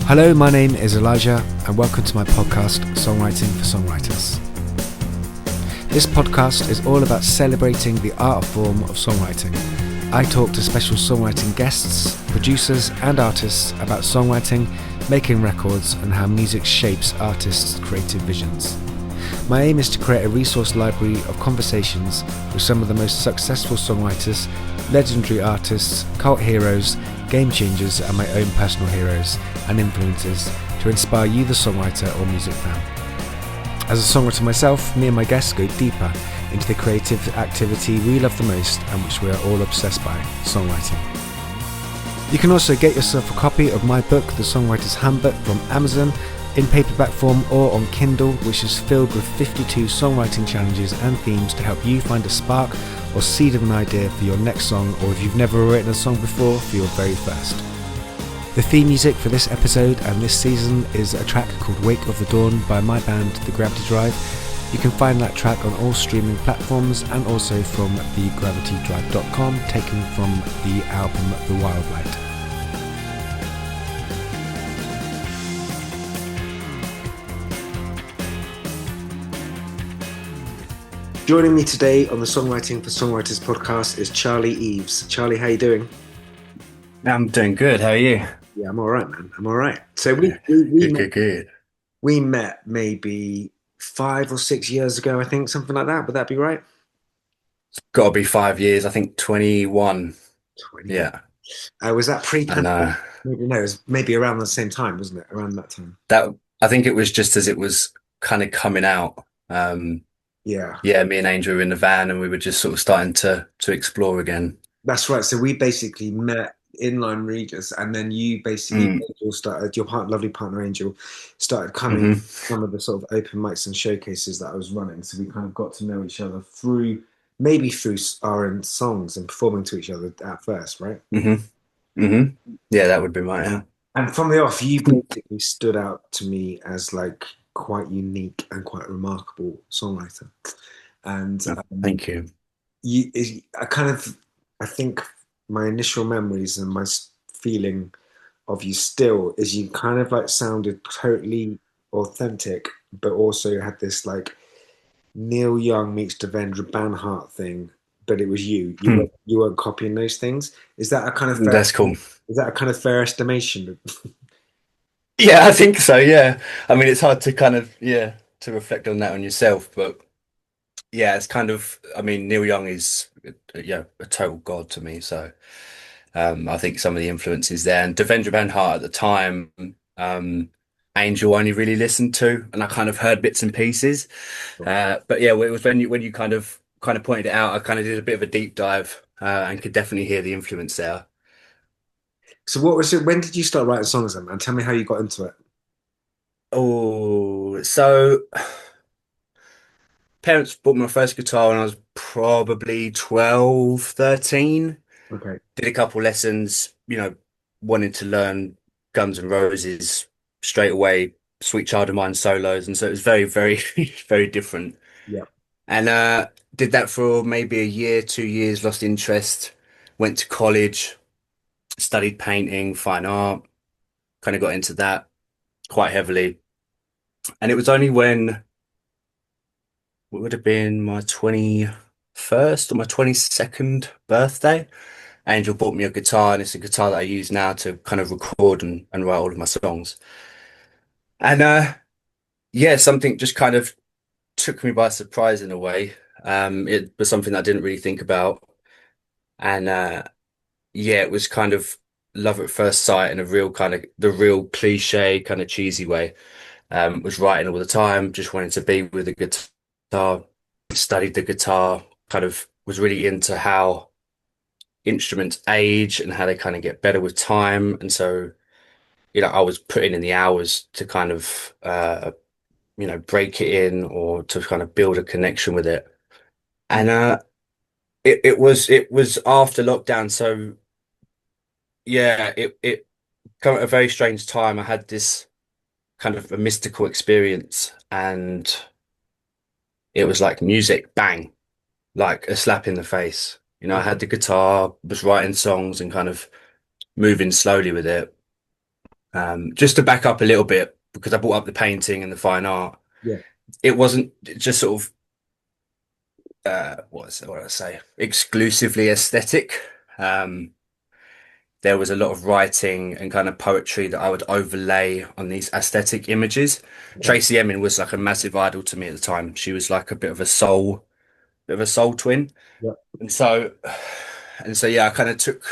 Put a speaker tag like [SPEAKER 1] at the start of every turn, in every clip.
[SPEAKER 1] Hello, my name is Elijah, and welcome to my podcast, Songwriting for Songwriters. This podcast is all about celebrating the art form of songwriting. I talk to special songwriting guests, producers, and artists about songwriting, making records, and how music shapes artists' creative visions. My aim is to create a resource library of conversations with some of the most successful songwriters, legendary artists, cult heroes, game changers, and my own personal heroes and influences to inspire you, the songwriter or music fan. As a songwriter myself, me and my guests go deeper into the creative activity we love the most and which we are all obsessed by, songwriting. You can also get yourself a copy of my book, The Songwriter's Handbook, from Amazon, in paperback form or on Kindle, which is filled with 52 songwriting challenges and themes to help you find a spark or seed of an idea for your next song, or if you've never written a song before, for your very first. The theme music for this episode and this season is a track called Wake of the Dawn by my band The Gravity Drive. You can find that track on all streaming platforms and also from thegravitydrive.com, taken from the album The Wild Light. Joining me today on the Songwriting for Songwriters podcast is Charlie Eaves. Charlie, how you doing?
[SPEAKER 2] I'm doing good. How are you?
[SPEAKER 1] Yeah, I'm all right, man. I'm all right. So
[SPEAKER 2] Good.
[SPEAKER 1] we met maybe 5 or 6 years ago, I think, something like that. Would that be right?
[SPEAKER 2] Got to be 5 years. I think 21.
[SPEAKER 1] 20.
[SPEAKER 2] Yeah,
[SPEAKER 1] Was that
[SPEAKER 2] I
[SPEAKER 1] pre-pandemic?
[SPEAKER 2] know
[SPEAKER 1] Maybe no, it was maybe around the same time, wasn't it? Around that time.
[SPEAKER 2] that. I think it was just as it was kind of coming out.
[SPEAKER 1] Yeah,
[SPEAKER 2] Yeah, me and Angel were in the van, and we were just sort of starting to explore again.
[SPEAKER 1] that's right. So we basically met in Lyme Regis, and then you basically
[SPEAKER 2] Mm.
[SPEAKER 1] Angel started your lovely partner Angel started coming to
[SPEAKER 2] hmm
[SPEAKER 1] some of the sort of open mics and showcases that I was running. So we kind of got to know each other through maybe through our own songs and performing to each other at first, right?
[SPEAKER 2] hmm hmm Yeah, that would be right. Yeah.
[SPEAKER 1] And from the off, you basically stood out to me as like quite unique and quite remarkable songwriter. And
[SPEAKER 2] Oh, thank you.
[SPEAKER 1] I kind of, I think my initial memories and my feeling of you still is you kind of like sounded totally authentic, but also had this like Neil Young meets Devendra Banhart thing, but it was you.
[SPEAKER 2] Hmm.
[SPEAKER 1] You weren't copying those things. Is that a kind of fair?
[SPEAKER 2] That's cool.
[SPEAKER 1] Is that a kind of fair estimation?
[SPEAKER 2] Yeah, I think so. Yeah, I mean, it's hard to kind of to reflect on that on yourself, but yeah, it's kind of. I mean, Neil Young is a total god to me. So. I think some of the influences there, and Devendra Banhart at the time, um, Angel only really listened to, and I kind of heard bits and pieces. But yeah, it was when you kind of pointed it out, I kind of did a bit of a deep dive, and could definitely hear the influence there.
[SPEAKER 1] So what was it? When did you start writing songs then, man? Tell me how you got into it.
[SPEAKER 2] Oh, so parents bought me my first guitar when I was probably 12, 13.
[SPEAKER 1] Okay.
[SPEAKER 2] Did a couple lessons, wanted to learn Guns N' Roses straight away, Sweet Child of Mine solos, and so it was very, very, very different.
[SPEAKER 1] Yeah.
[SPEAKER 2] And did that for maybe a year, 2 years, lost interest, went to college, studied painting, fine art, kind of got into that quite heavily. And it was only when it would have been my 21st or my 22nd birthday. Angel bought me a guitar, and it's a guitar that I use now to kind of record and write all of my songs. And yeah, something just kind of took me by surprise in a way. It was something that I didn't really think about. And yeah, it was kind of love at first sight in a real kind of the real cliche, kind of cheesy way. Was writing all the time, just wanted to be with the guitar, studied the guitar, kind of was really into how instruments age and how they kind of get better with time. And so, I was putting in the hours to kind of, break it in or to kind of build a connection with it. And it was after lockdown. So yeah, it come at a very strange time. I had this kind of a mystical experience, and it was like music, bang, like a slap in the face. I had the guitar, was writing songs and kind of moving slowly with it. Just to back up a little bit, because I brought up the painting and the fine art,
[SPEAKER 1] Yeah.
[SPEAKER 2] it wasn't just sort of what do I say, exclusively aesthetic. Um, there was a lot of writing and kind of poetry that I would overlay on these aesthetic images.
[SPEAKER 1] Okay.
[SPEAKER 2] Tracy Emin was like a massive idol to me at the time. She was like a bit of a soul twin.
[SPEAKER 1] Yeah.
[SPEAKER 2] And so, yeah, I kind of took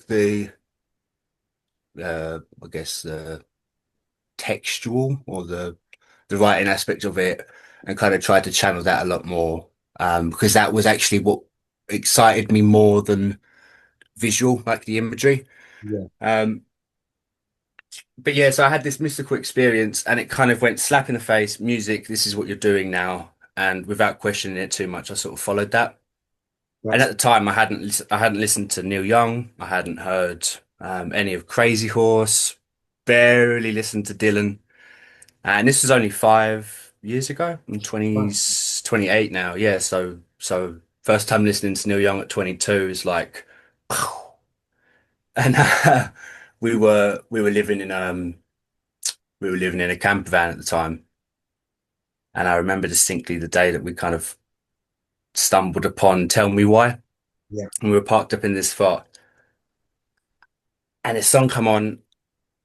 [SPEAKER 2] the I guess the textual or the writing aspect of it and kind of tried to channel that a lot more. Because that was actually what excited me more than visual, like the imagery.
[SPEAKER 1] Yeah.
[SPEAKER 2] Um, but yeah, so I had this mystical experience and it kind of went slap in the face, music, this is what you're doing now. And without questioning it too much, I sort of followed that. And at
[SPEAKER 1] That's
[SPEAKER 2] the time, I hadn't listened to Neil Young. I hadn't heard any of Crazy Horse. Barely listened to Dylan. And this was only 5 years ago. I'm
[SPEAKER 1] wow.
[SPEAKER 2] 28 now. Yeah, so first time listening to Neil Young at 22 is like, and we were living in a camper van at the time, and I remember distinctly the day that we kind of stumbled upon "Tell Me Why."
[SPEAKER 1] Yeah.
[SPEAKER 2] And we were parked up in this spot, and this song come on,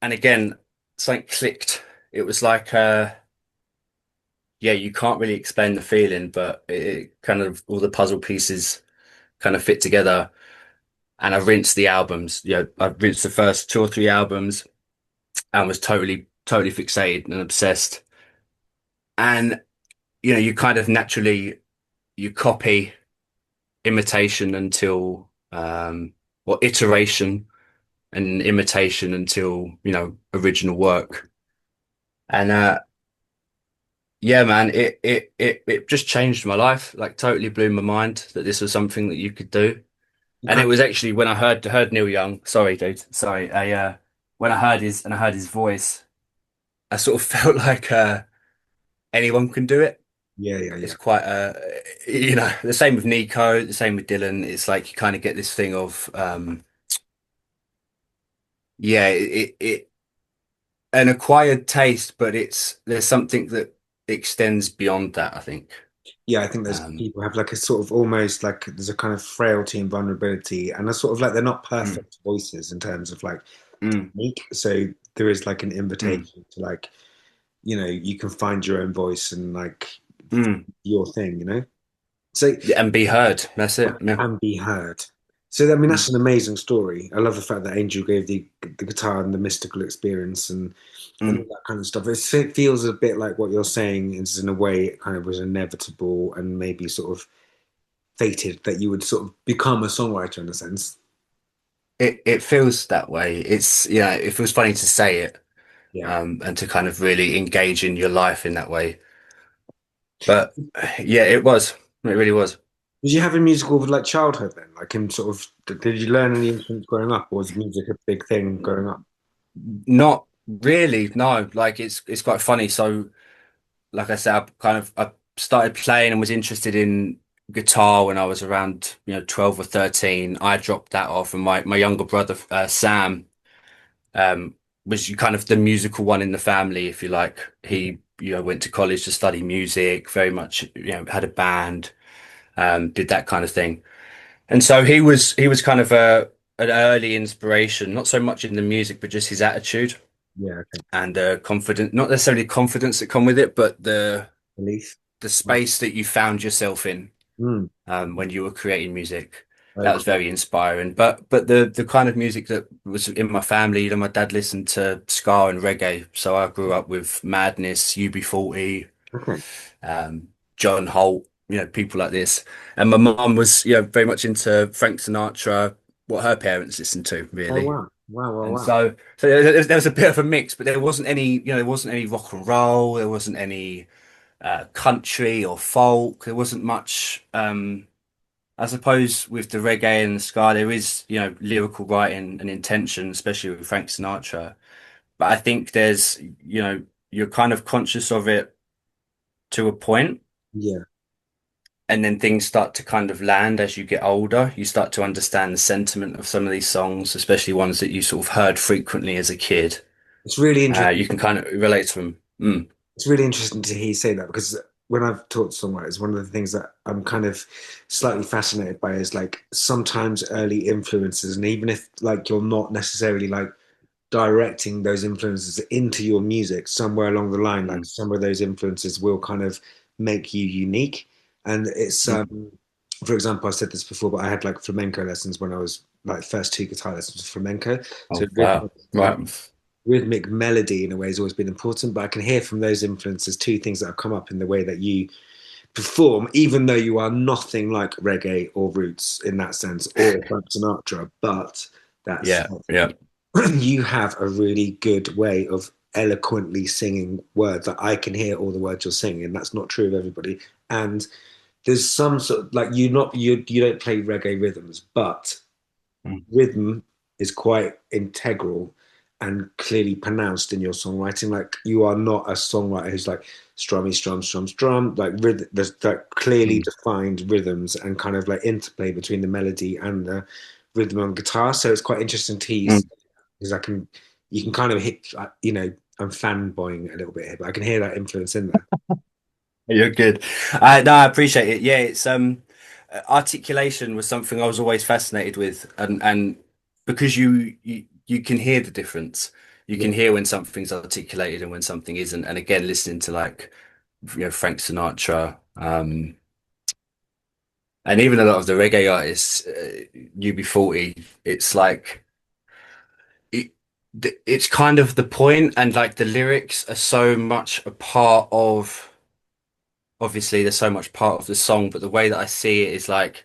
[SPEAKER 2] and again something clicked. It was like yeah, you can't really explain the feeling, but it kind of all the puzzle pieces kind of fit together. And I rinsed the albums. You know, I rinsed the first two or three albums and was totally fixated and obsessed. And you know, you kind of naturally you copy imitation until or iteration and imitation until, you know, original work. And yeah, man, it just changed my life. Like totally blew my mind that this was something that you could do.
[SPEAKER 1] You
[SPEAKER 2] And it
[SPEAKER 1] kind
[SPEAKER 2] was actually when I heard Neil Young. Sorry, dude. Sorry. When I heard his voice, I sort of felt like anyone can do it.
[SPEAKER 1] yeah, yeah,
[SPEAKER 2] It's
[SPEAKER 1] yeah.
[SPEAKER 2] quite you know, the same with Nico, the same with Dylan. It's like you kind of get this thing of yeah, an acquired taste, but it's there's something that extends beyond that, I think.
[SPEAKER 1] Yeah, I think those
[SPEAKER 2] Um,
[SPEAKER 1] people have like a sort of almost like there's a kind of frailty and vulnerability, and a sort of like they're not
[SPEAKER 2] mm,
[SPEAKER 1] perfect voices in terms of like
[SPEAKER 2] mm,
[SPEAKER 1] technique. So there is like an
[SPEAKER 2] mm,
[SPEAKER 1] invitation to like, you can find your own voice and like
[SPEAKER 2] mm.
[SPEAKER 1] your thing. So
[SPEAKER 2] Yeah, and be heard. That's it. Yeah.
[SPEAKER 1] and be heard. So I mean,
[SPEAKER 2] Mm,
[SPEAKER 1] that's an amazing story. I love the fact that Angel gave the guitar and the mystical experience and all
[SPEAKER 2] mm.
[SPEAKER 1] that kind of stuff. It feels a bit like what you're saying is in a way it kind of was inevitable and maybe sort of fated that you would sort of become a songwriter in a sense.
[SPEAKER 2] It feels that way. It's yeah, it feels funny to say it,
[SPEAKER 1] Yeah.
[SPEAKER 2] and to kind of really engage in your life in that way. But yeah, it was. It really was.
[SPEAKER 1] Did you have a musical like childhood then? Like in sort of, did you learn any instruments growing up, or was music a big thing growing up?
[SPEAKER 2] Not really, no. Like it's quite funny. So, like I said, I started playing and was interested in guitar when I was around, you know, 12 or 13. I dropped that off, and my younger brother, Sam, um, was kind of the musical one in the family, if you like.
[SPEAKER 1] Okay.
[SPEAKER 2] He, you know, went to college to study music, very much, you know, had a band, did that kind of thing. And so he was kind of an early inspiration, not so much in the music, but just his attitude
[SPEAKER 1] Yeah. Okay.
[SPEAKER 2] and confident, not necessarily confidence that come with it, but
[SPEAKER 1] Belief.
[SPEAKER 2] the space that you found yourself in
[SPEAKER 1] Mm.
[SPEAKER 2] when you were creating music.
[SPEAKER 1] I
[SPEAKER 2] That was
[SPEAKER 1] agree.
[SPEAKER 2] very inspiring. But the kind of music that was in my family, you know, my dad listened to ska and reggae, so I grew up with Madness, UB40,
[SPEAKER 1] Okay.
[SPEAKER 2] John Holt, you know, people like this. And my mum was, you know, very much into Frank Sinatra, what her parents listened to,
[SPEAKER 1] Oh
[SPEAKER 2] really.
[SPEAKER 1] wow. Wow. Wow.
[SPEAKER 2] And
[SPEAKER 1] Wow.
[SPEAKER 2] so there was a bit of a mix, but there wasn't any, you know, there wasn't any rock and roll, there wasn't any country or folk, there wasn't much. I suppose with the reggae and the ska, there is, you know, lyrical writing and intention, especially with Frank Sinatra. But I think there's, you know, you're kind of conscious of it to a point,
[SPEAKER 1] Yeah.
[SPEAKER 2] and then things start to kind of land as you get older. You start to understand the sentiment of some of these songs, especially ones that you sort of heard frequently as a kid.
[SPEAKER 1] It's really
[SPEAKER 2] You
[SPEAKER 1] interesting.
[SPEAKER 2] can kind of relate to them. Mm,
[SPEAKER 1] It's really interesting to hear you say that because when I've taught songwriters, one of the things that I'm kind of slightly fascinated by is like sometimes early influences, and even if like you're not necessarily like directing those influences into your music, somewhere along the line, like
[SPEAKER 2] mm,
[SPEAKER 1] some of those influences will kind of make you unique. And it's
[SPEAKER 2] mm.
[SPEAKER 1] for example, I said this before, but I had like flamenco lessons when I was like first two guitar lessons with flamenco. So
[SPEAKER 2] Oh, wow. Right.
[SPEAKER 1] rhythmic melody in a way has always been important, but I can hear from those influences two things that have come up in the way that you perform, even though you are nothing like reggae or roots in that sense, or Frank Sinatra, but that's
[SPEAKER 2] Yeah. Yeah.
[SPEAKER 1] you have a really good way of eloquently singing words that I can hear all the words you're singing, and that's not true of everybody. And there's some sort of like you don't play reggae rhythms, but
[SPEAKER 2] Mm,
[SPEAKER 1] rhythm is quite integral and clearly pronounced in your songwriting. Like you are not a songwriter who's like strummy, strum, strum, strum. Like rhythm, there's like clearly
[SPEAKER 2] mm,
[SPEAKER 1] defined rhythms and kind of like interplay between the melody and the rhythm on guitar. So it's quite interesting to hear
[SPEAKER 2] mm.
[SPEAKER 1] because I can you can kind of hit I'm fanboying a little bit here, but I can hear that influence in there.
[SPEAKER 2] You're good. No, I appreciate it. Yeah, it's articulation was something I was always fascinated with, and because you can hear the difference. You
[SPEAKER 1] Yeah,
[SPEAKER 2] can hear when something's articulated and when something isn't. And again, listening to like Frank Sinatra, and even a lot of the reggae artists, UB40, it's like it, it's kind of the point, and like the lyrics are so much a part of. Obviously, there's so much part of the song, but the way that I see it is like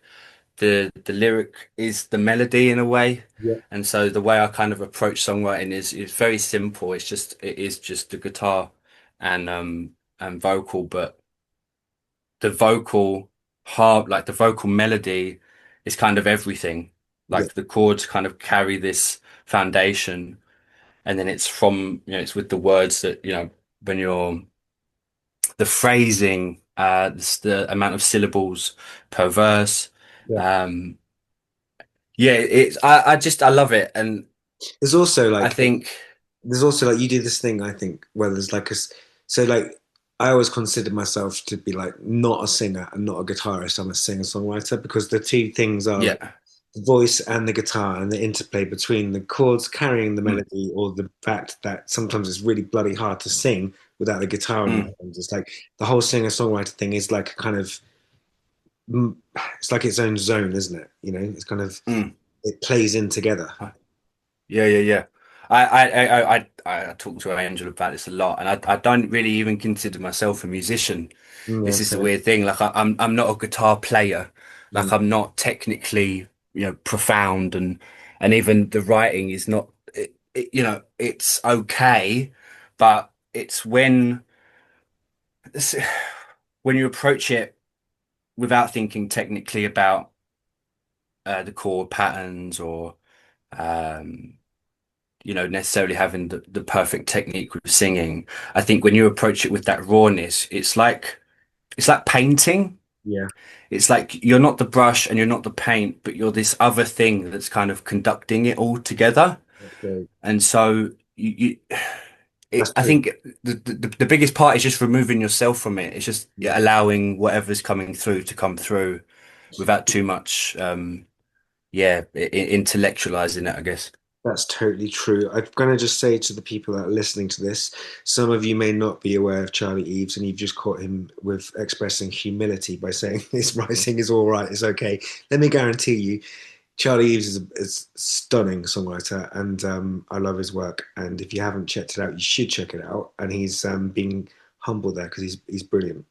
[SPEAKER 2] the lyric is the melody in a way.
[SPEAKER 1] yeah,
[SPEAKER 2] And so the way I kind of approach songwriting is very simple. It is just the guitar and vocal, but the vocal harp, like the vocal melody is kind of everything.
[SPEAKER 1] yeah,
[SPEAKER 2] Like the chords kind of carry this foundation, and then it's from, it's with the words that, when you're the phrasing, the amount of syllables per verse.
[SPEAKER 1] yeah.
[SPEAKER 2] Um, yeah, I love it, and
[SPEAKER 1] There's also
[SPEAKER 2] I
[SPEAKER 1] like
[SPEAKER 2] think
[SPEAKER 1] you do this thing I think where there's like so like I always consider myself to be like not a singer and not a guitarist. I'm a singer-songwriter because the two things are like
[SPEAKER 2] yeah,
[SPEAKER 1] the voice and the guitar and the interplay between the chords carrying the
[SPEAKER 2] mm,
[SPEAKER 1] melody or the fact that sometimes it's really bloody hard to sing without the guitar in your
[SPEAKER 2] mm,
[SPEAKER 1] hands. It's like the whole singer-songwriter thing is like a kind of it's like its own zone, isn't it? You know, it's kind of
[SPEAKER 2] mm.
[SPEAKER 1] it plays in together.
[SPEAKER 2] Yeah, yeah, yeah. I talk to Angel about this a lot, and I don't really even consider myself a musician.
[SPEAKER 1] Yeah,
[SPEAKER 2] This is the
[SPEAKER 1] so,
[SPEAKER 2] weird thing. Like I'm not a guitar player. Like
[SPEAKER 1] mm,
[SPEAKER 2] I'm not technically, profound, and even the writing is not. It's okay, but it's when you approach it without thinking technically about the chord patterns or um, necessarily having the perfect technique with singing. I think when you approach it with that rawness, it's like painting.
[SPEAKER 1] yeah,
[SPEAKER 2] It's like you're not the brush and you're not the paint, but you're this other thing that's kind of conducting it all together.
[SPEAKER 1] that's great.
[SPEAKER 2] And so
[SPEAKER 1] That's
[SPEAKER 2] I
[SPEAKER 1] true.
[SPEAKER 2] think the biggest part is just removing yourself from it. It's just
[SPEAKER 1] Yeah.
[SPEAKER 2] allowing whatever's coming through to come through without too much, yeah, intellectualizing it, I guess.
[SPEAKER 1] That's totally true. I'm going to just say to the people that are listening to this, some of you may not be aware of Charlie Eaves, and you've just caught him with expressing humility by saying his writing is all right, it's okay. Let me guarantee you, Charlie Eaves is a stunning songwriter, and I love his work. And if you haven't checked it out, you should check it out. And he's being humble there because he's brilliant.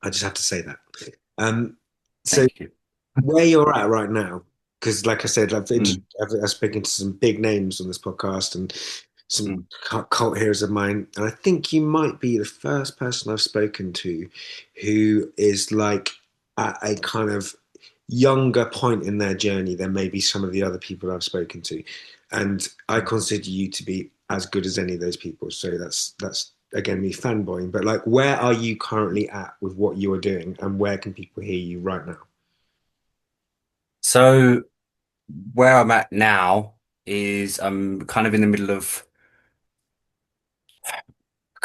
[SPEAKER 1] I just have to say that. Um, so
[SPEAKER 2] Thank you.
[SPEAKER 1] where you're at right now, because like I said,
[SPEAKER 2] Mm,
[SPEAKER 1] I've spoken to some big names on this podcast and some
[SPEAKER 2] mm.
[SPEAKER 1] cult heroes of mine, and I think you might be the first person I've spoken to who is like at a kind of younger point in their journey than maybe some of the other people I've spoken to, and I consider you to be as good as any of those people. So that's again me fanboying, but like, where are you currently at with what you are doing, and where can people hear you right now?
[SPEAKER 2] So where I'm at now is I'm kind of in the middle of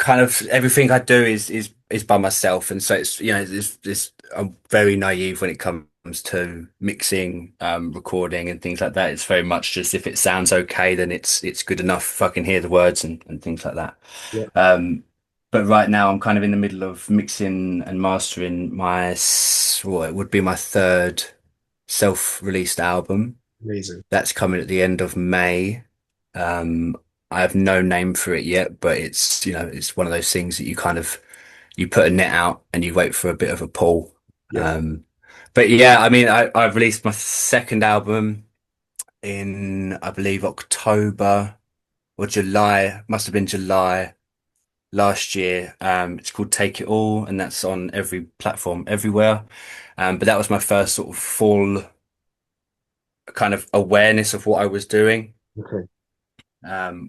[SPEAKER 2] kind of everything I do is by myself, and so it's I'm very naive when it comes to mixing, recording, and things like that. It's very much just if it sounds okay, then it's good enough if I can hear the words and things like that.
[SPEAKER 1] Yeah.
[SPEAKER 2] Um, but right now I'm kind of in the middle of mixing and mastering it would be my third self-released album.
[SPEAKER 1] Amazing.
[SPEAKER 2] That's coming at the end of May. Um, I have no name for it yet, but it's one of those things that you put a net out and you wait for a bit of a pull.
[SPEAKER 1] Yeah.
[SPEAKER 2] Um, but yeah, I mean, I've released my second album in, I believe, October or July. Must have been July last year. It's called Take It All, and that's on every platform everywhere. But that was my first sort of full kind of awareness of what I was doing.
[SPEAKER 1] Okay.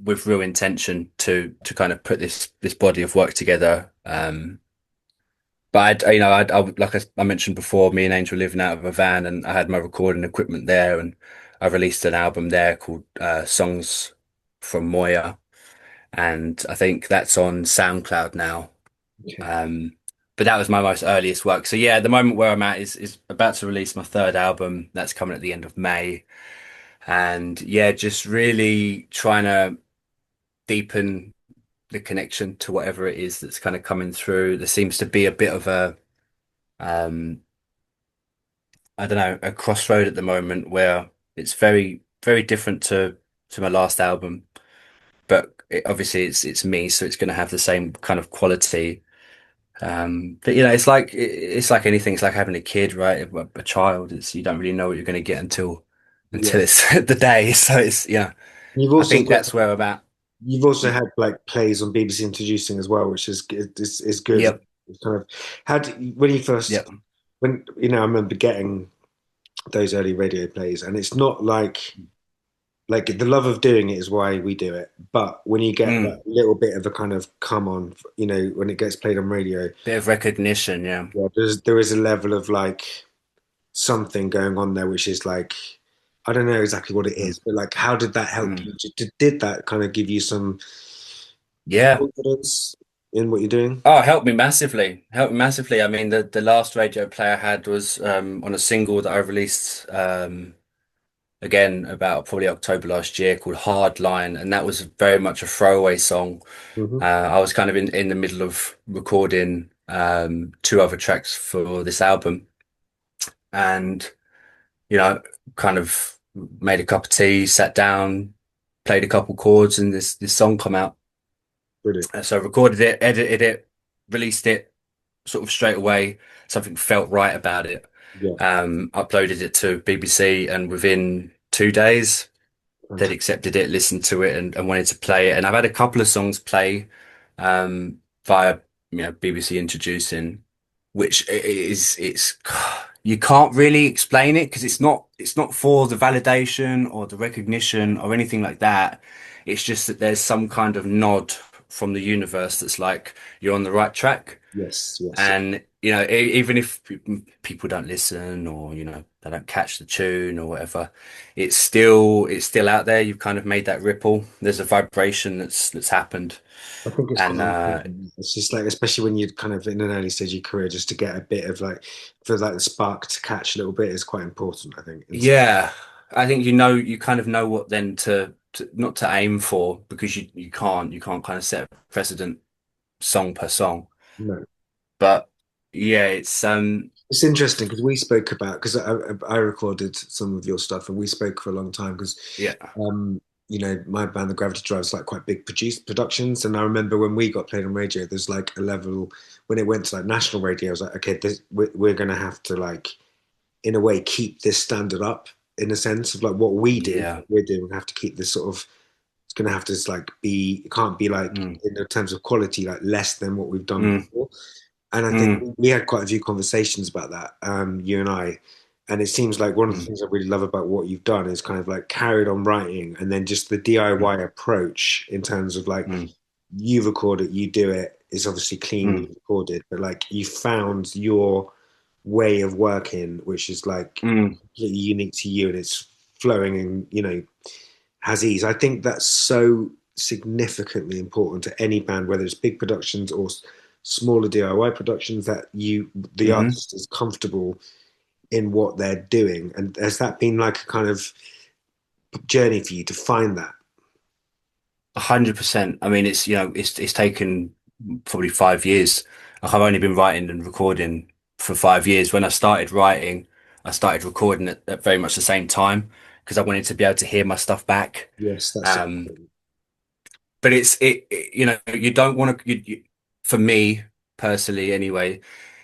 [SPEAKER 2] With real intention to kind of put this body of work together. But like I mentioned before, me and Angel were living out of a van, and I had my recording equipment there, and I released an album there called Songs from Moya, and I think that's on SoundCloud now.
[SPEAKER 1] Okay.
[SPEAKER 2] Um, but that was my most earliest work. So yeah, the moment where I'm at is about to release my third album. That's coming at the end of May, and yeah, just really trying to deepen the connection to whatever it is that's kind of coming through. There seems to be a bit of um, I don't know, a crossroad at the moment where it's very, very different to my last album, but obviously it's me, so it's going to have the same kind of quality. But it's like anything. It's like having a kid, right? A child. It's you don't really know what you're going to get
[SPEAKER 1] Yeah.
[SPEAKER 2] until it's the day. So it's yeah.
[SPEAKER 1] You've
[SPEAKER 2] I
[SPEAKER 1] also
[SPEAKER 2] think
[SPEAKER 1] got
[SPEAKER 2] that's where I'm at.
[SPEAKER 1] you've also had like plays on BBC Introducing as well, which is good.
[SPEAKER 2] Yep.
[SPEAKER 1] It's kind of when you first
[SPEAKER 2] Yep.
[SPEAKER 1] when I remember getting those early radio plays, and it's not like the love of doing it is why we do it. But when you get that
[SPEAKER 2] Mm.
[SPEAKER 1] little bit of a kind of come on, when it gets played on radio,
[SPEAKER 2] Bit of recognition, yeah.
[SPEAKER 1] yeah, there is a level of like something going on there, which is like I don't know exactly what it
[SPEAKER 2] Mm.
[SPEAKER 1] is, but like how did that help
[SPEAKER 2] Mm.
[SPEAKER 1] you? Did that kind of give you some
[SPEAKER 2] Yeah.
[SPEAKER 1] confidence in what you're doing?
[SPEAKER 2] Oh, helped me massively. Helped me massively. I mean, the last radio play I had was on a single that I released again about probably October last year called Hard Line, and that was very much a throwaway song.
[SPEAKER 1] Hmm.
[SPEAKER 2] I was kind of in the middle of recording two other tracks for this album, and you know, kind of made a cup of tea, sat down, played a couple chords, and this song come out.
[SPEAKER 1] Brilliant.
[SPEAKER 2] So I recorded it, edited it, released it sort of straight away. Something felt right about it.
[SPEAKER 1] Yeah,
[SPEAKER 2] Uploaded it to BBC, and within 2 days they'd
[SPEAKER 1] fantastic.
[SPEAKER 2] accepted it, listened to it, and wanted to play it. And I've had a couple of songs play via BBC Introducing, which it's you can't really explain it because it's not for the validation or the recognition or anything like that. It's just that there's some kind of nod from the universe that's like you're on the right track.
[SPEAKER 1] Yes, yes.
[SPEAKER 2] And even if people don't listen or they don't catch the tune or whatever, it's still out there. You've kind of made that ripple. There's a vibration that's happened,
[SPEAKER 1] I think it's
[SPEAKER 2] and
[SPEAKER 1] quite important. It's just like, especially when you're kind of in an early stage of your career, just to get a bit of like, for like the spark to catch a little bit is quite important, I think.
[SPEAKER 2] yeah, I think you kind of know what then to not to aim for because you can't kind of set a precedent song per song,
[SPEAKER 1] No.
[SPEAKER 2] but yeah, it's.
[SPEAKER 1] It's interesting because we spoke about, because I recorded some of your stuff and we spoke for a long time because
[SPEAKER 2] Yeah,
[SPEAKER 1] my band, The Gravity Drive, is like quite big productions. And I remember when we got played on radio, there's like a level when it went to like national radio. I was like, okay, we're going to have to like, in a way, keep this standard up in a sense of like what we do,
[SPEAKER 2] yeah.
[SPEAKER 1] what we're doing. We have to keep this sort of, it's going to have to like be, it can't be like
[SPEAKER 2] Mm,
[SPEAKER 1] in terms of quality, like less than what we've done
[SPEAKER 2] mm,
[SPEAKER 1] before. And I think
[SPEAKER 2] mm,
[SPEAKER 1] we had quite a few conversations about that, you and I. And it seems like one of the
[SPEAKER 2] mm,
[SPEAKER 1] things I really love about what you've done is kind of like carried on writing and then just the
[SPEAKER 2] mm,
[SPEAKER 1] DIY approach in terms of like
[SPEAKER 2] mm,
[SPEAKER 1] you record it, you do it, is obviously cleanly
[SPEAKER 2] mm,
[SPEAKER 1] recorded, but like you found your way of working, which is like
[SPEAKER 2] mm.
[SPEAKER 1] completely unique to you and it's flowing and, has ease. I think that's so significantly important to any band, whether it's big productions or smaller DIY productions, that the
[SPEAKER 2] Hmm.
[SPEAKER 1] artist is comfortable in what they're doing. And has that been like a kind of journey for you to find that?
[SPEAKER 2] 100%. I mean, it's taken probably 5 years. Like I've only been writing and recording for 5 years. When I started writing, I started recording at very much the same time because I wanted to be able to hear my stuff back.
[SPEAKER 1] Yes, that's so
[SPEAKER 2] Um,
[SPEAKER 1] important.
[SPEAKER 2] but you don't want to. For me personally, anyway,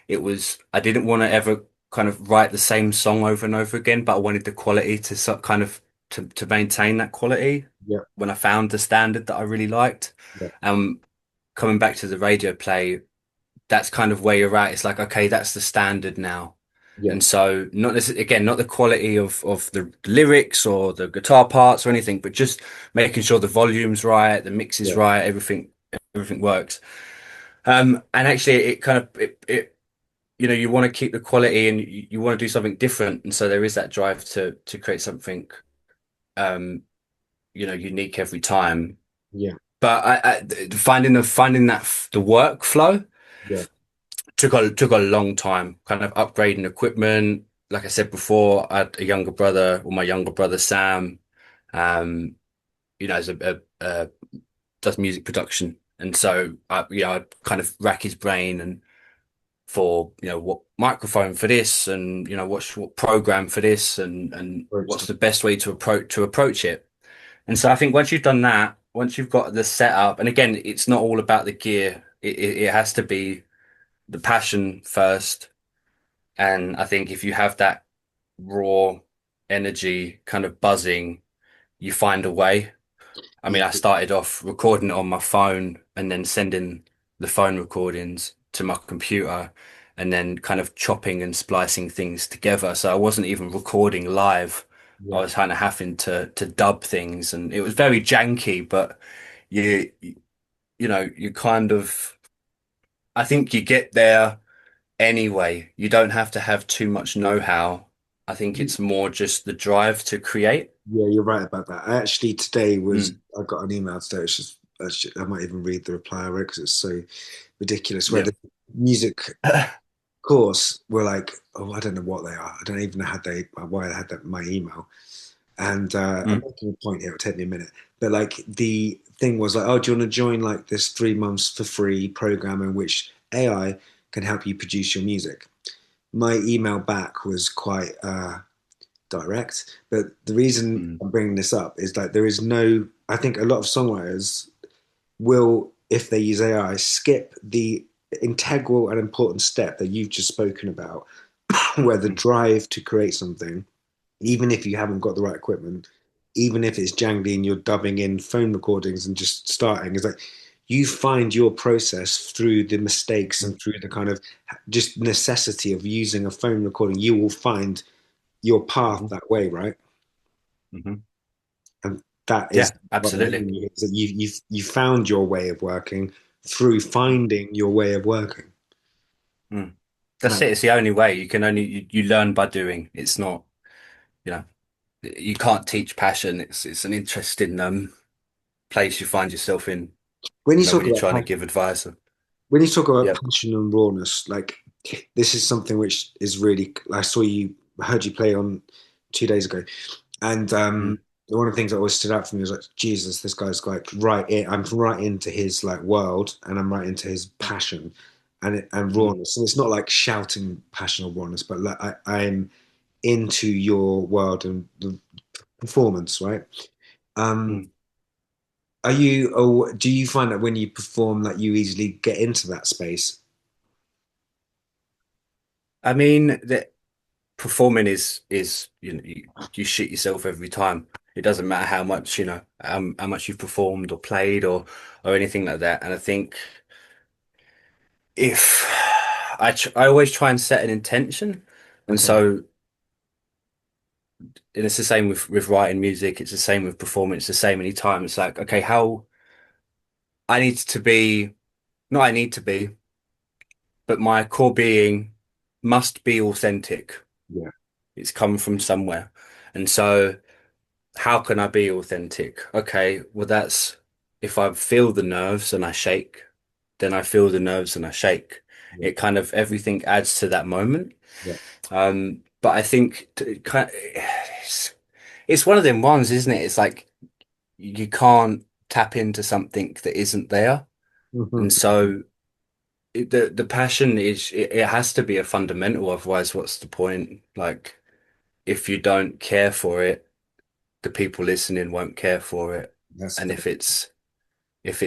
[SPEAKER 2] it was I didn't want to ever kind of write the same song over and over again, but I wanted the quality to kind of to maintain that quality
[SPEAKER 1] Yeah,
[SPEAKER 2] when I found the standard that I really liked.
[SPEAKER 1] yeah,
[SPEAKER 2] Um, Coming back to the radio play, that's kind of where you're at. It's like, okay, that's the standard now.
[SPEAKER 1] yeah,
[SPEAKER 2] And so not necessarily, again, not the quality of the lyrics or the guitar parts or anything, but just making sure the volume's right, the mix is
[SPEAKER 1] yeah,
[SPEAKER 2] right, everything works. And actually it kind of it you want to keep the quality and you want to do something different. And so there is that drive to create something um unique every time.
[SPEAKER 1] yeah,
[SPEAKER 2] But finding that the workflow
[SPEAKER 1] yeah.
[SPEAKER 2] took a long time, kind of upgrading equipment. Like I said before, I had a younger brother, or my younger brother Sam, um, as does music production, and so I kind of rack his brain and for what microphone for this, and what program for this, and
[SPEAKER 1] Great
[SPEAKER 2] what's
[SPEAKER 1] stuff.
[SPEAKER 2] the best way to approach it. And so I think once you've done that, once you've got the setup, and again, it's not all about the gear. It has to be the passion first. And I think if you have that raw energy kind of buzzing, you find a way. I mean, I
[SPEAKER 1] Yeah,
[SPEAKER 2] started off recording it on my phone and then sending the phone recordings to my computer and then kind of chopping and splicing things together. So I wasn't even recording live. I
[SPEAKER 1] yeah,
[SPEAKER 2] was kind of having to dub things and it was very janky, but you kind of, I think you get there anyway. You don't have to have too much know-how. I think it's more just the drive to create.
[SPEAKER 1] yeah. You're right about that. I actually today was
[SPEAKER 2] Mm.
[SPEAKER 1] I got an email today. It's just I might even read the reply I read because it's so ridiculous. Where
[SPEAKER 2] Yeah.
[SPEAKER 1] the music course were like, oh, I don't know what they are. I don't even know how they why I had that in my email. And I'm
[SPEAKER 2] Mm.
[SPEAKER 1] making a point here. It'll take me a minute. But like the thing was like, oh, do you want to join like this 3 months for free program in which AI can help you produce your music? My email back was quite direct. But the reason
[SPEAKER 2] Mm.
[SPEAKER 1] I'm bringing this up is that there is no, I think a lot of songwriters will, if they use AI, skip the integral and important step that you've just spoken about, where the
[SPEAKER 2] Mm.
[SPEAKER 1] drive to create something, even if you haven't got the right equipment, even if it's jangly and you're dubbing in phone recordings and just starting, it's like you find your process through the mistakes
[SPEAKER 2] Mm.
[SPEAKER 1] and through the kind of just necessity of using a phone recording. You will find your path
[SPEAKER 2] Mhm.
[SPEAKER 1] that way, right?
[SPEAKER 2] Mhm.
[SPEAKER 1] And that is
[SPEAKER 2] Yeah,
[SPEAKER 1] what I'm
[SPEAKER 2] absolutely.
[SPEAKER 1] hearing you is that you found your way of working through finding your way of working.
[SPEAKER 2] Mm. That's
[SPEAKER 1] Like
[SPEAKER 2] it. It's the only way. You learn by doing. It's not, you know, you can't teach passion. It's an interesting place you find yourself in,
[SPEAKER 1] when you
[SPEAKER 2] when
[SPEAKER 1] talk
[SPEAKER 2] you're
[SPEAKER 1] about
[SPEAKER 2] trying to give advice.
[SPEAKER 1] when you talk about
[SPEAKER 2] Yep.
[SPEAKER 1] passion and rawness, like this is something which is really. I saw you, heard you play on 2 days ago, and
[SPEAKER 2] Mm.
[SPEAKER 1] one of the things that always stood out for me was like, Jesus, this guy's like right in. I'm right into his like world, and I'm right into his passion, and
[SPEAKER 2] Mm.
[SPEAKER 1] rawness. And it's not like shouting passion or rawness, but like I'm into your world and the performance, right? Um,
[SPEAKER 2] Mm.
[SPEAKER 1] are you, or do you find that when you perform that you easily get into that space?
[SPEAKER 2] I mean, the performing is you shit yourself every time. It doesn't matter how much how much you've performed or played or anything like that. And I think if I always try and set an intention, and
[SPEAKER 1] Okay.
[SPEAKER 2] so and it's the same with writing music. It's the same with performing. It's the same anytime. It's like, okay, how I need to be, not I need to be, but my core being must be authentic.
[SPEAKER 1] Yeah.
[SPEAKER 2] It's come from somewhere. And so how can I be authentic? Okay, well, that's if I feel the nerves and I shake, then I feel the nerves and I shake.
[SPEAKER 1] Yeah.
[SPEAKER 2] It kind of everything adds to that moment.
[SPEAKER 1] Yeah.
[SPEAKER 2] But I think it's one of them ones, isn't it? It's like you can't tap into something that isn't there. And
[SPEAKER 1] Hmm.
[SPEAKER 2] so the passion is it has to be a fundamental, otherwise what's the point? Like if you don't care for it, the people listening won't care for it.
[SPEAKER 1] That's
[SPEAKER 2] And
[SPEAKER 1] very,
[SPEAKER 2] if it's if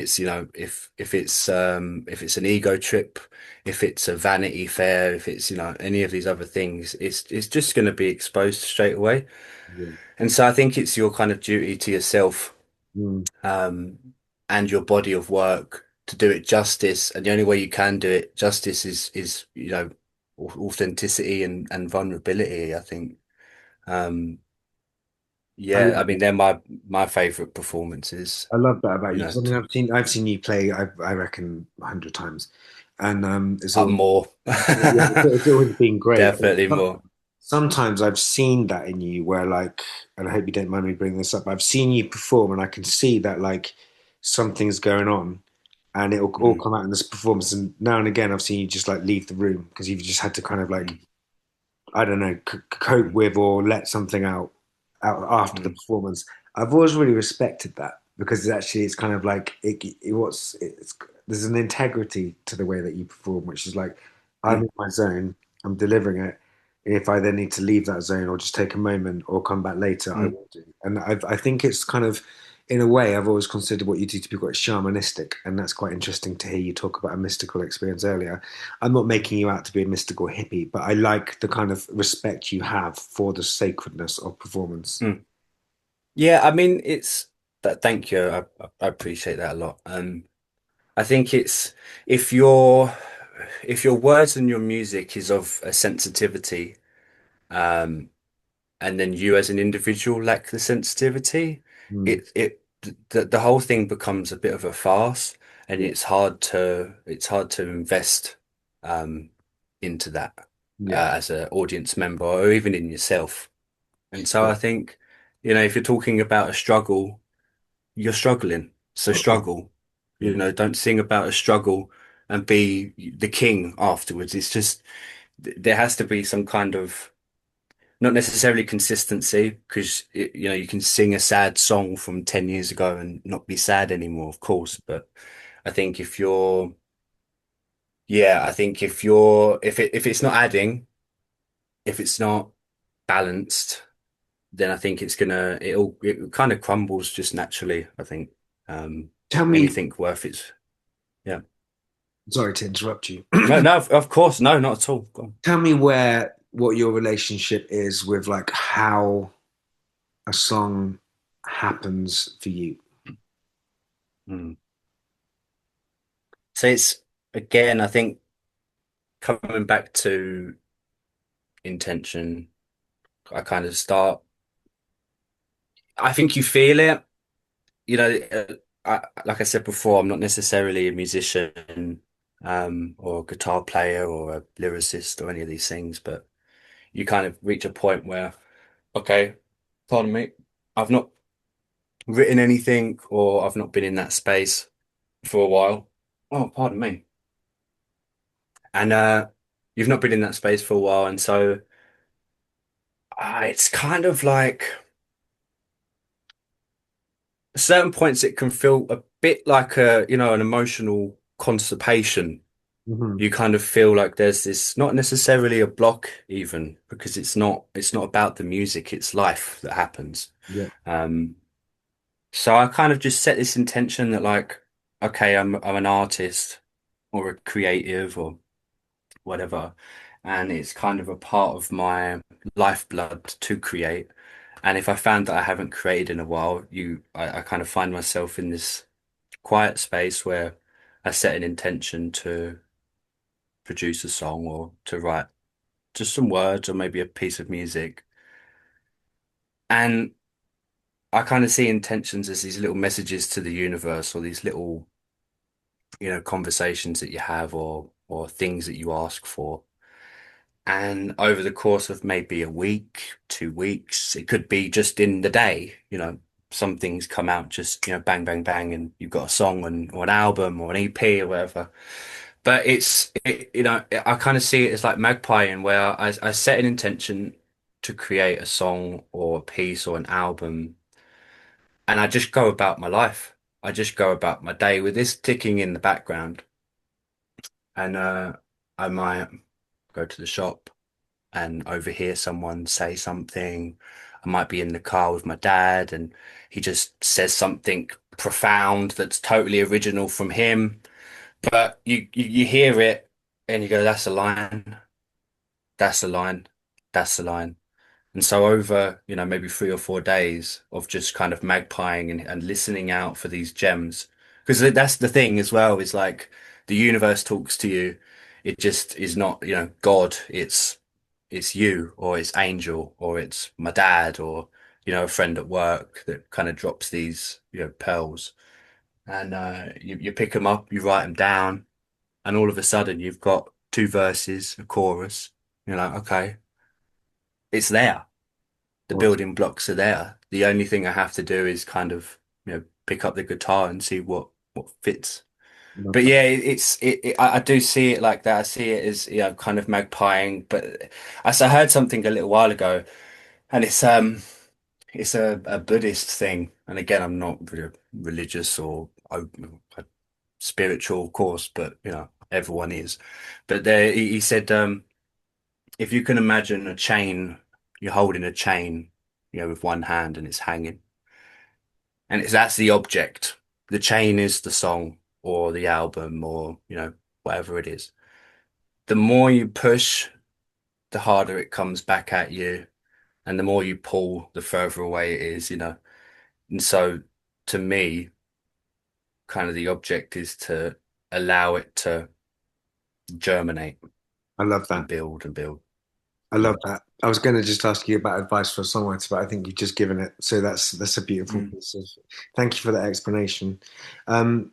[SPEAKER 2] it's an ego trip, if it's a vanity fair, if it's any of these other things, it's just going to be exposed straight away.
[SPEAKER 1] yeah.
[SPEAKER 2] And so I think it's your kind of duty to yourself,
[SPEAKER 1] Mm.
[SPEAKER 2] um, and your body of work to do it justice. And the only way you can do it justice is authenticity and vulnerability, I think. Um,
[SPEAKER 1] I
[SPEAKER 2] yeah,
[SPEAKER 1] love
[SPEAKER 2] I mean they're my favorite performances,
[SPEAKER 1] I love that about
[SPEAKER 2] you
[SPEAKER 1] you
[SPEAKER 2] know,
[SPEAKER 1] because I mean I've seen you play I reckon 100 times, and it's
[SPEAKER 2] up
[SPEAKER 1] all
[SPEAKER 2] more.
[SPEAKER 1] yeah, it's always been great.
[SPEAKER 2] Definitely more.
[SPEAKER 1] Sometimes I've seen that in you where like, and I hope you don't mind me bringing this up. I've seen you perform and I can see that like something's going on, and it'll all
[SPEAKER 2] Mm,
[SPEAKER 1] come out in this performance. And now and again I've seen you just like leave the room because you've just had to kind of like
[SPEAKER 2] mm,
[SPEAKER 1] I don't know, cope with or let something out after the
[SPEAKER 2] mm,
[SPEAKER 1] performance. I've always really respected that because it's kind of like it's there's an integrity to the way that you perform, which is like I'm
[SPEAKER 2] mm,
[SPEAKER 1] in my zone, I'm delivering it. If I then need to leave that zone or just take a moment or come back later, I
[SPEAKER 2] mm,
[SPEAKER 1] will do. And I think it's kind of, in a way, I've always considered what you do to be quite shamanistic, and that's quite interesting to hear you talk about a mystical experience earlier. I'm not making you out to be a mystical hippie, but I like the kind of respect you have for the sacredness of performance.
[SPEAKER 2] mm. Yeah, I mean it's that. Thank you. I appreciate that a lot. I think it's if your if your words and your music is of a sensitivity, um, and then you as an individual lack the sensitivity,
[SPEAKER 1] Mm,
[SPEAKER 2] the whole thing becomes a bit of a farce, and
[SPEAKER 1] yeah,
[SPEAKER 2] it's hard to invest um into that
[SPEAKER 1] yeah,
[SPEAKER 2] as an audience member or even in yourself. And so
[SPEAKER 1] yeah,
[SPEAKER 2] I think, if you're talking about a struggle, you're struggling. So
[SPEAKER 1] of course.
[SPEAKER 2] struggle.
[SPEAKER 1] Yeah.
[SPEAKER 2] Don't sing about a struggle and be the king afterwards. It's just there has to be some kind of not necessarily consistency because you can sing a sad song from 10 years ago and not be sad anymore, of course. But I think if you're yeah, I think if it's not adding, if it's not balanced, then I think it kind of crumbles just naturally, I think. Um
[SPEAKER 1] Tell me,
[SPEAKER 2] Anything worth it. Yeah.
[SPEAKER 1] sorry to interrupt you.
[SPEAKER 2] No, no, of course, no, not at all. Go on.
[SPEAKER 1] Tell me what your relationship is with like how a song happens for you.
[SPEAKER 2] Mm. So it's again, I think coming back to intention, I kind of start. I think you feel it. You know, like I said before, I'm not necessarily a musician, or a guitar player or a lyricist or any of these things, but you kind of reach a point where, okay, pardon me, I've not written anything or I've not been in that space for a while. Oh, pardon me. And you've not been in that space for a while, and so it's kind of like at certain points it can feel a bit like an emotional constipation.
[SPEAKER 1] Hmm.
[SPEAKER 2] You kind of feel like there's this not necessarily a block even because it's not about the music, it's life that happens.
[SPEAKER 1] Yeah.
[SPEAKER 2] Um, so I kind of just set this intention that like, okay, I'm an artist or a creative or whatever, and it's kind of a part of my lifeblood to create. And if I found that I haven't created in a while, I kind of find myself in this quiet space where I set an intention to produce a song or to write just some words or maybe a piece of music. And I kind of see intentions as these little messages to the universe or these little, conversations that you have or things that you ask for. And over the course of maybe a week, 2 weeks, it could be just in the day, some things come out just, bang, bang, bang, and you've got a song or an album or an EP or whatever. But I kind of see it as like magpieing, where I set an intention to create a song or a piece or an album, and I just go about my life. I just go about my day with this ticking in the background, and I might go to the shop and overhear someone say something. I might be in the car with my dad, and he just says something profound that's totally original from him. But you hear it and you go, that's a line, that's a line, that's a line. And so over, maybe 3 or 4 days of just kind of magpieing and listening out for these gems. Because that's the thing as well, is like the universe talks to you. It just is not, God. It's you, or it's Angel, or it's my dad, or a friend at work that kind of drops these, pearls. And you pick them up, you write them down, and all of a sudden you've got two verses, a chorus. You're like, okay, it's there. The
[SPEAKER 1] Awesome.
[SPEAKER 2] building blocks are there. The only thing I have to do is kind of, pick up the guitar and see what fits.
[SPEAKER 1] Love
[SPEAKER 2] But
[SPEAKER 1] that.
[SPEAKER 2] yeah, I do see it like that. I see it as, kind of magpieing. But as I heard something a little while ago, and it's a Buddhist thing. And again, I'm not religious or spiritual, of course, but everyone is. But there, he said, if you can imagine a chain, you're holding a chain, with one hand and it's hanging, and that's the object. The chain is the song or the album or whatever it is. The more you push, the harder it comes back at you, and the more you pull, the further away it is. And so, to me, kind of the object is to allow it to germinate
[SPEAKER 1] I love
[SPEAKER 2] and
[SPEAKER 1] that.
[SPEAKER 2] build and build.
[SPEAKER 1] I love
[SPEAKER 2] Mm.
[SPEAKER 1] that. I was going to just ask you about advice for a songwriter, but I think you've just given it. So that's a beautiful
[SPEAKER 2] Mm.
[SPEAKER 1] piece of. Thank you for that explanation. Um,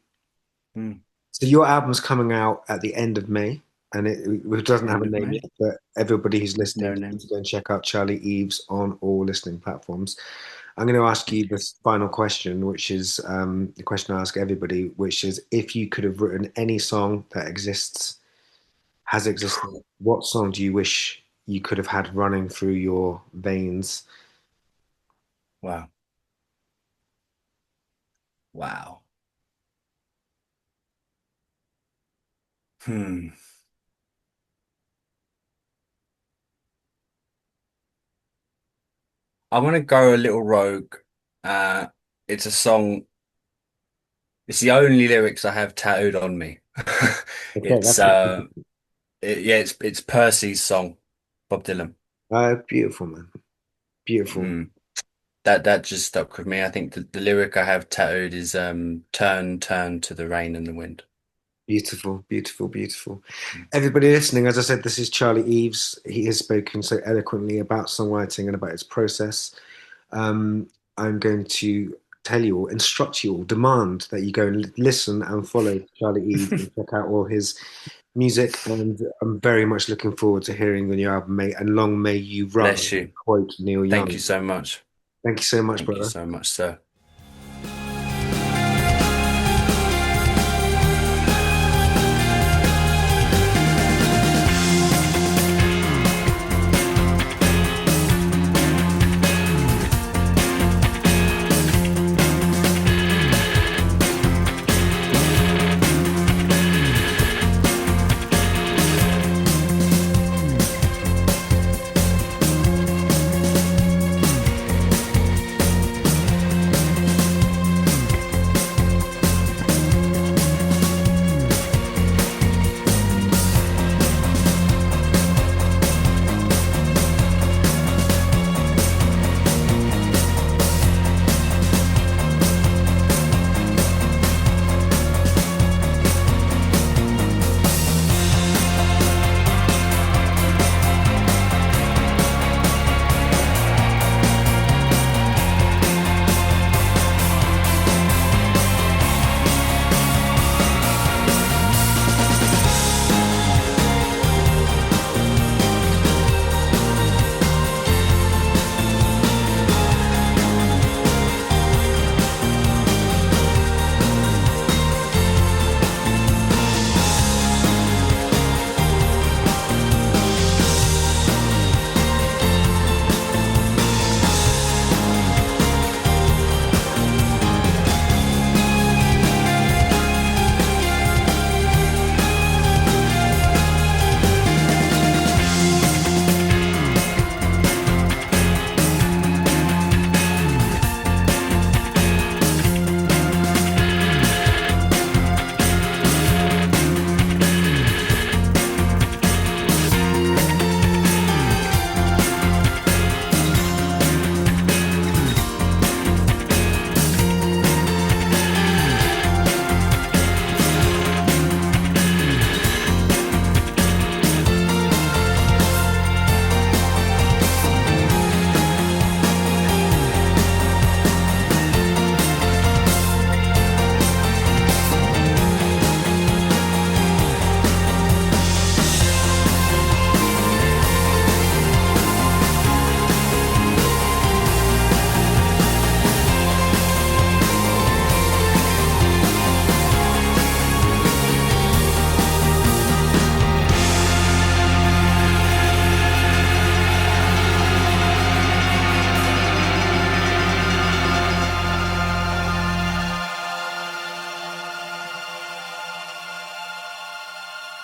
[SPEAKER 2] Mm.
[SPEAKER 1] so your album's coming out at the end of May, and it doesn't have
[SPEAKER 2] End
[SPEAKER 1] a
[SPEAKER 2] of
[SPEAKER 1] name yet.
[SPEAKER 2] May.
[SPEAKER 1] But everybody who's listening,
[SPEAKER 2] No
[SPEAKER 1] you need
[SPEAKER 2] name.
[SPEAKER 1] to go and check out Charlie Eaves on all listening platforms. I'm going to ask you this final question, which is the question I ask everybody, which is if you could have written any song that has existed, what song do you wish you could have had running through your veins?
[SPEAKER 2] Wow. Wow. Hmm. I want to go a little rogue. Uh, it's a song. It's the only lyrics I have tattooed on me.
[SPEAKER 1] Okay,
[SPEAKER 2] It's
[SPEAKER 1] that's it.
[SPEAKER 2] yeah, it's Percy's song, Bob Dylan.
[SPEAKER 1] Beautiful, man. Beautiful.
[SPEAKER 2] Mm. That just stuck with me. I think the lyric I have tattooed is turn, turn to the rain and the wind.
[SPEAKER 1] Beautiful, beautiful, beautiful.
[SPEAKER 2] Mm.
[SPEAKER 1] Everybody listening, as I said, this is Charlie Eaves. He has spoken so eloquently about songwriting and about its process. Um, I'm going to tell you all, instruct you all, demand that you go and listen and follow Charlie Eaves and check out all his music. And I'm very much looking forward to hearing the new album, mate. And long may you run,
[SPEAKER 2] Bless you.
[SPEAKER 1] quote Neil
[SPEAKER 2] Thank
[SPEAKER 1] Young.
[SPEAKER 2] you so much.
[SPEAKER 1] Thank you so much,
[SPEAKER 2] Thank you
[SPEAKER 1] brother.
[SPEAKER 2] so much, sir.